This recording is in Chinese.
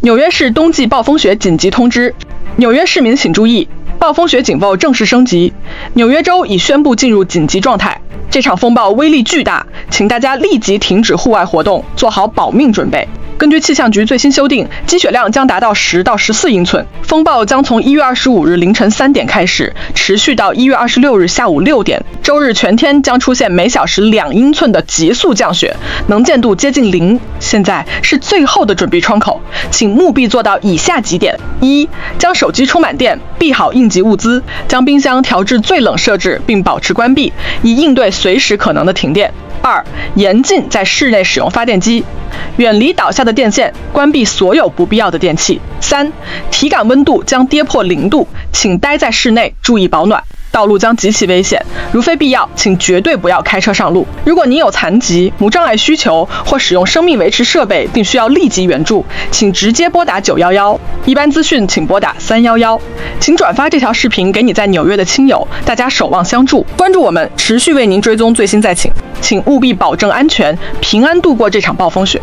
纽约市冬季暴风雪紧急通知，纽约市民请注意，暴风雪警报正式升级，纽约州已宣布进入紧急状态。这场风暴威力巨大，请大家立即停止户外活动，做好保命准备。根据气象局最新修订，积雪量将达到10到14英寸。风暴将从1月25日凌晨3点开始，持续到1月26日下午6点。周日全天将出现每小时2英寸的急速降雪，能见度接近0。现在是最后的准备窗口，请务必做到以下几点：一、将手机充满电，备好应急物资，将冰箱调至最冷设置并保持关闭，以应对随时可能的停电。2、严禁在室内使用发电机，远离倒下的电线，关闭所有不必要的电器。3、体感温度将跌破0度，请待在室内，注意保暖。道路将极其危险，如非必要，请绝对不要开车上路。如果您有残疾、无障碍需求或使用生命维持设备并需要立即援助，请直接拨打911，一般资讯请拨打311。请转发这条视频给你在纽约的亲友，大家守望相助。关注我们，持续为您追踪最新灾情，请务必保证安全，平安度过这场暴风雪。